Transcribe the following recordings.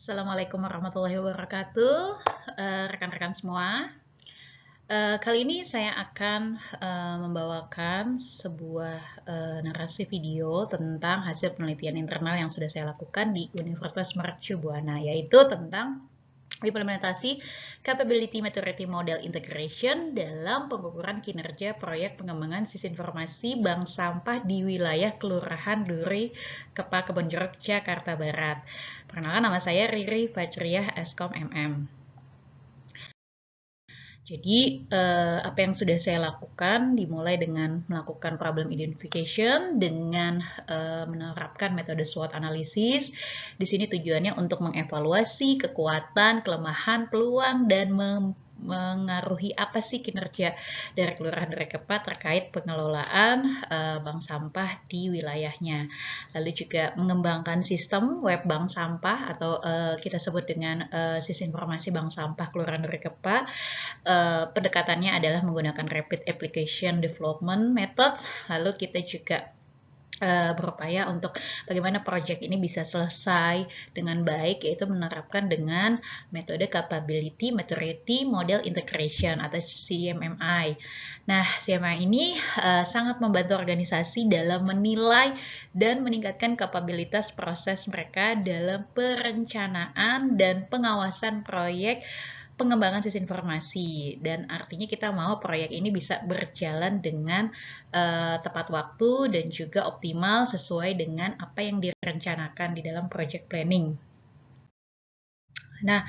Assalamualaikum warahmatullahi wabarakatuh, rekan-rekan semua. Kali ini saya akan membawakan sebuah narasi video tentang hasil penelitian internal yang sudah saya lakukan di Universitas Mercu Buana, yaitu tentang implementasi Capability Maturity Model Integration dalam pengukuran kinerja proyek pengembangan sistem informasi bank sampah di wilayah Kelurahan Duri, Kepa, Kebonjeruk, Jakarta Barat. Perkenalkan, nama saya Riri Fajriah, Eskom MM. Jadi, apa yang sudah saya lakukan dimulai dengan melakukan problem identification dengan menerapkan metode SWOT analysis. Di sini tujuannya untuk mengevaluasi kekuatan, kelemahan, peluang, dan mengaruhi apa sih kinerja dari Kelurahan Kepa terkait pengelolaan bank sampah di wilayahnya. Lalu juga mengembangkan sistem web bank sampah atau kita sebut dengan sistem informasi bank sampah Kelurahan Kepa. Pendekatannya adalah menggunakan Rapid Application Development Method. Lalu kita juga berupaya untuk bagaimana proyek ini bisa selesai dengan baik, yaitu menerapkan dengan metode Capability Maturity Model Integration atau CMMI. Nah, CMMI ini sangat membantu organisasi dalam menilai dan meningkatkan kapabilitas proses mereka dalam perencanaan dan pengawasan proyek pengembangan sistem informasi, dan artinya kita mau proyek ini bisa berjalan dengan tepat waktu dan juga optimal sesuai dengan apa yang direncanakan di dalam project planning. Nah,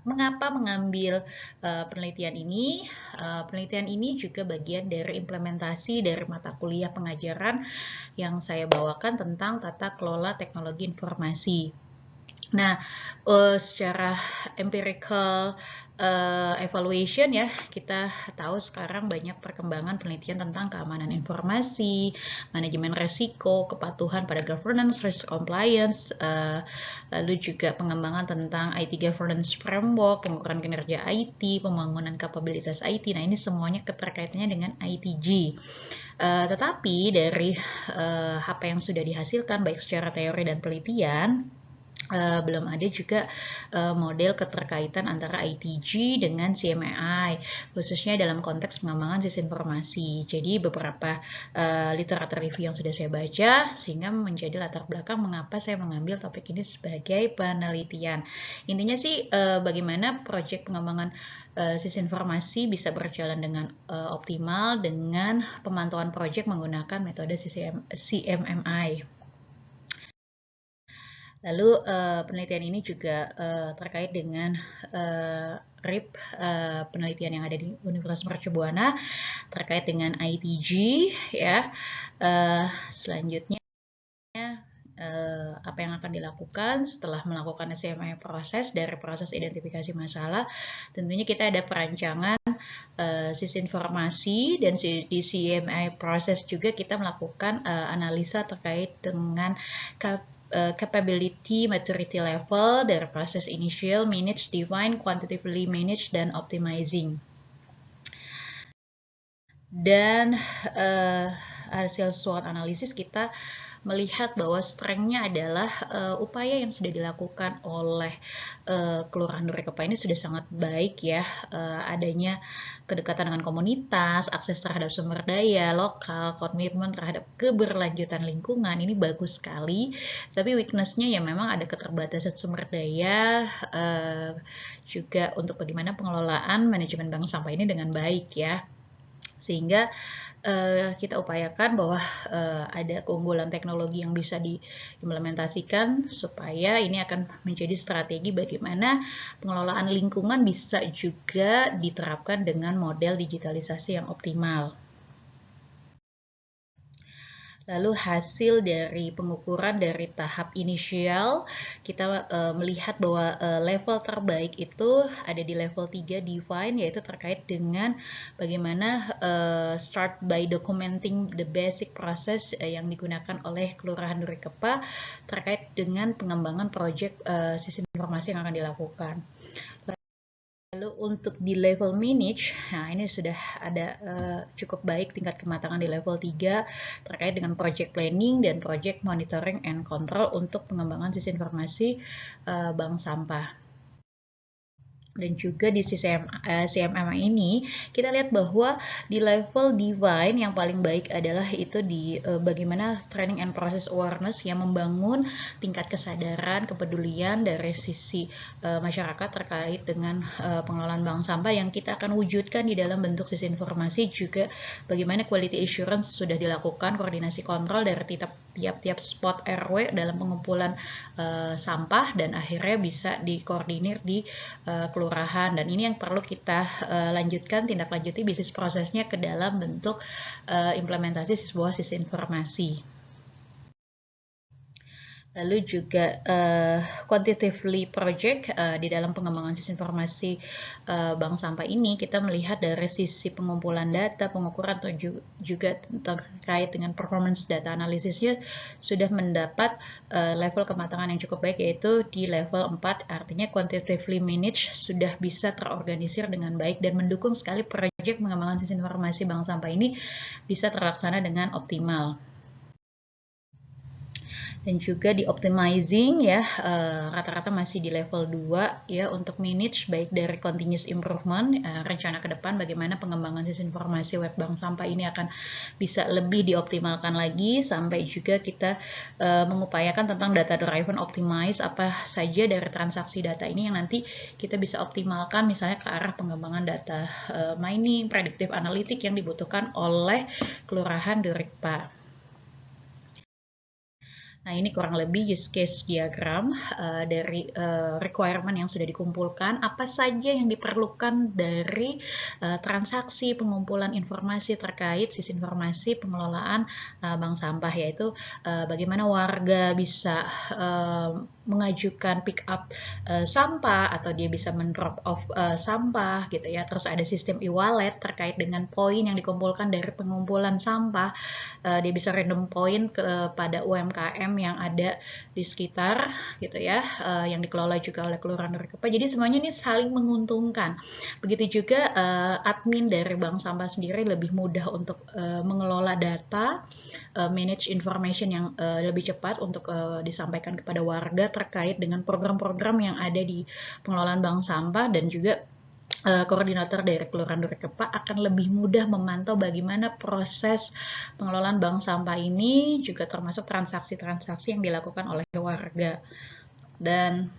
mengapa mengambil penelitian ini? Penelitian ini juga bagian dari implementasi dari mata kuliah pengajaran yang saya bawakan tentang tata kelola teknologi informasi. Nah, secara empirical evaluation ya, kita tahu sekarang banyak perkembangan penelitian tentang keamanan informasi, manajemen resiko, kepatuhan pada governance, risk compliance, lalu juga pengembangan tentang IT governance framework, pengukuran kinerja IT, pembangunan kapabilitas IT. Nah, ini semuanya keterkaitannya dengan ITG. Tetapi dari apa yang sudah dihasilkan baik secara teori dan penelitian, belum ada juga model keterkaitan antara ITG dengan CMMI, khususnya dalam konteks pengembangan sistem informasi. Jadi beberapa literatur review yang sudah saya baca sehingga menjadi latar belakang mengapa saya mengambil topik ini sebagai penelitian. Intinya sih bagaimana proyek pengembangan sistem informasi bisa berjalan dengan optimal dengan pemantauan proyek menggunakan metode CMMI. Lalu penelitian ini juga terkait dengan RIP penelitian yang ada di Universitas Mercu Buana terkait dengan ITG ya. Selanjutnya apa yang akan dilakukan setelah melakukan CMMI proses dari proses identifikasi masalah. Tentunya kita ada perancangan sistem informasi, dan di CMMI proses juga kita melakukan analisa terkait dengan capability maturity level dari proses initial, manage, define, quantitatively manage, dan optimizing. Dan hasil SWOT analisis kita melihat bahwa strength-nya adalah upaya yang sudah dilakukan oleh Kelurahan Duri Kepa ini sudah sangat baik ya, adanya kedekatan dengan komunitas, akses terhadap sumber daya lokal, komitmen terhadap keberlanjutan lingkungan, ini bagus sekali. Tapi weakness-nya ya memang ada keterbatasan sumber daya, juga untuk bagaimana pengelolaan manajemen bank sampah ini dengan baik ya. Sehingga kita upayakan bahwa ada keunggulan teknologi yang bisa diimplementasikan supaya ini akan menjadi strategi bagaimana pengelolaan lingkungan bisa juga diterapkan dengan model digitalisasi yang optimal. Lalu hasil dari pengukuran dari tahap inisial, kita melihat bahwa level terbaik itu ada di level 3 define, yaitu terkait dengan bagaimana start by documenting the basic process yang digunakan oleh Kelurahan Duri Kepa terkait dengan pengembangan proyek sistem informasi yang akan dilakukan. Lalu untuk di level manage, nah ini sudah ada cukup baik tingkat kematangan di level 3 terkait dengan project planning dan project monitoring and control untuk pengembangan sistem informasi bank sampah. Dan juga di CMM ini kita lihat bahwa di level divine yang paling baik adalah itu di bagaimana training and process awareness yang membangun tingkat kesadaran, kepedulian dari sisi masyarakat terkait dengan pengelolaan bank sampah yang kita akan wujudkan di dalam bentuk sistem informasi. Juga bagaimana quality assurance sudah dilakukan, koordinasi kontrol dari tiap-tiap spot RW dalam pengumpulan sampah dan akhirnya bisa dikoordinir di kelurahan, dan ini yang perlu kita lanjutkan, tindak lanjuti bisnis prosesnya ke dalam bentuk implementasi sebuah sistem informasi. Lalu juga quantitatively project di dalam pengembangan sistem informasi bank sampah ini kita melihat dari sisi pengumpulan data, pengukuran atau juga terkait dengan performance data analisisnya sudah mendapat level kematangan yang cukup baik, yaitu di level 4, artinya quantitatively managed sudah bisa terorganisir dengan baik dan mendukung sekali proyek pengembangan sistem informasi bank sampah ini bisa terlaksana dengan optimal. Dan juga di optimizing ya, rata-rata masih di level 2 ya untuk manage, baik dari continuous improvement, rencana ke depan bagaimana pengembangan sistem informasi web bank sampah ini akan bisa lebih dioptimalkan lagi, sampai juga kita mengupayakan tentang data driven optimize, apa saja dari transaksi data ini yang nanti kita bisa optimalkan misalnya ke arah pengembangan data mining, predictive analytic yang dibutuhkan oleh kelurahan Durikpa. Nah, ini kurang lebih use case diagram dari requirement yang sudah dikumpulkan, apa saja yang diperlukan dari transaksi pengumpulan informasi terkait sistem informasi pengelolaan bank sampah, yaitu bagaimana warga bisa mengajukan pick up sampah atau dia bisa mendrop off sampah gitu ya. Terus ada sistem e-wallet terkait dengan poin yang dikumpulkan dari pengumpulan sampah, dia bisa random point kepada UMKM yang ada di sekitar gitu ya, yang dikelola juga oleh Kelurahan Durikpa. Jadi semuanya ini saling menguntungkan. Begitu juga admin dari bank sampah sendiri lebih mudah untuk mengelola data, manage information yang lebih cepat untuk disampaikan kepada warga terkait dengan program-program yang ada di pengelolaan bank sampah, dan juga koordinator dari Kelurahan Durikpa akan lebih mudah memantau bagaimana proses pengelolaan bank sampah ini, juga termasuk transaksi-transaksi yang dilakukan oleh warga. Dan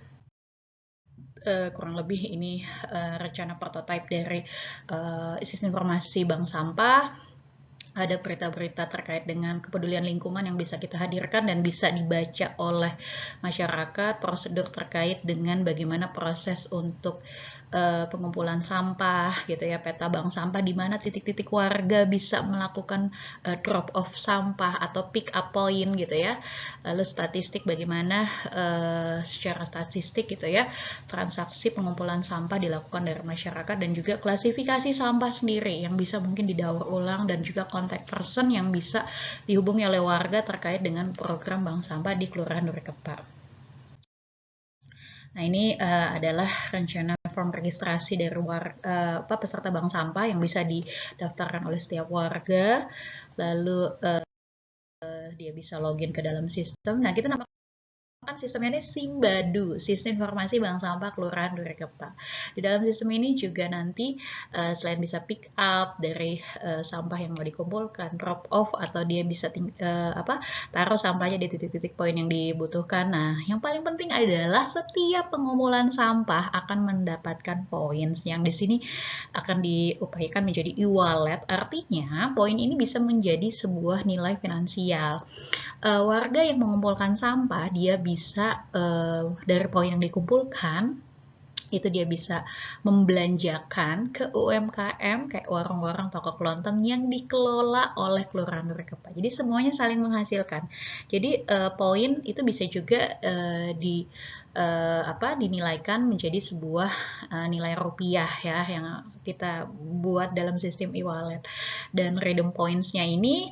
kurang lebih ini rencana prototipe dari sistem informasi bank sampah. Ada berita-berita terkait dengan kepedulian lingkungan yang bisa kita hadirkan dan bisa dibaca oleh masyarakat, prosedur terkait dengan bagaimana proses untuk pengumpulan sampah gitu ya, peta bank sampah di mana titik-titik warga bisa melakukan drop off sampah atau pick up point gitu ya. Lalu statistik bagaimana secara statistik gitu ya transaksi pengumpulan sampah dilakukan dari masyarakat, dan juga klasifikasi sampah sendiri yang bisa mungkin didaur ulang, dan juga contact person yang bisa dihubungi oleh warga terkait dengan program bank sampah di Kelurahan Durikpa. Nah, ini adalah rencana form registrasi dari peserta bank sampah yang bisa didaftarkan oleh setiap warga. Lalu dia bisa login ke dalam sistem. Nah, kita namakan sistemnya ini Simbadu, Sistem Informasi Bank Sampah Kelurahan Durikpa. Di dalam sistem ini juga nanti selain bisa pick up dari sampah yang mau dikumpulkan, drop off, atau dia bisa taruh sampahnya di titik-titik poin yang dibutuhkan. Nah, yang paling penting adalah setiap pengumpulan sampah akan mendapatkan points yang di sini akan diupayakan menjadi e-wallet. Artinya, poin ini bisa menjadi sebuah nilai finansial. Warga yang mengumpulkan sampah, dia bisa dari poin yang dikumpulkan itu dia bisa membelanjakan ke UMKM kayak warung-warung, toko kelontong yang dikelola oleh Kelurahan Durikpa. Jadi semuanya saling menghasilkan. Jadi poin itu bisa juga dinilaikan menjadi sebuah nilai rupiah ya yang kita buat dalam sistem e-wallet. Dan redeem points-nya ini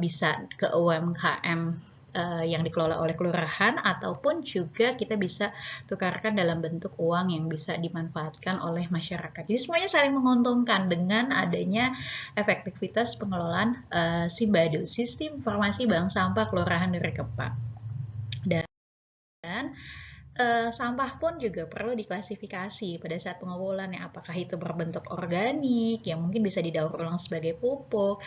bisa ke UMKM yang dikelola oleh kelurahan, ataupun juga kita bisa tukarkan dalam bentuk uang yang bisa dimanfaatkan oleh masyarakat. Jadi semuanya saling menguntungkan dengan adanya efektivitas pengelolaan SIMBADU, Sistem Informasi Bank Sampah Kelurahan dari Kepang. Dan sampah pun juga perlu diklasifikasi pada saat pengumpulannya, apakah itu berbentuk organik yang mungkin bisa didaur ulang sebagai pupuk,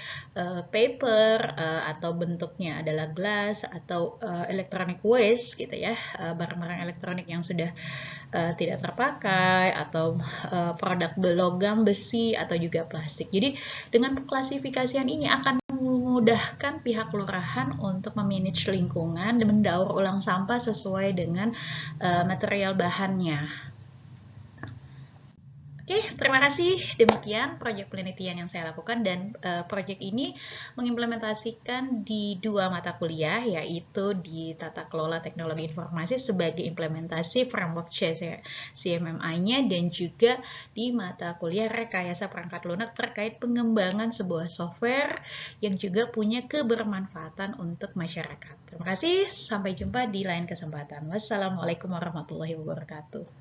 paper, atau bentuknya adalah glass atau electronic waste gitu ya, barang-barang elektronik yang sudah tidak terpakai, atau produk logam, besi, atau juga plastik. Jadi dengan klasifikasian ini akan memudahkan pihak kelurahan untuk memanage lingkungan dan mendaur ulang sampah sesuai dengan material bahannya. Oke, terima kasih. Demikian proyek penelitian yang saya lakukan, dan proyek ini mengimplementasikan di 2 mata kuliah, yaitu di Tata Kelola Teknologi Informasi sebagai implementasi framework CMMI-nya, dan juga di mata kuliah Rekayasa Perangkat Lunak terkait pengembangan sebuah software yang juga punya kebermanfaatan untuk masyarakat. Terima kasih, sampai jumpa di lain kesempatan. Wassalamualaikum warahmatullahi wabarakatuh.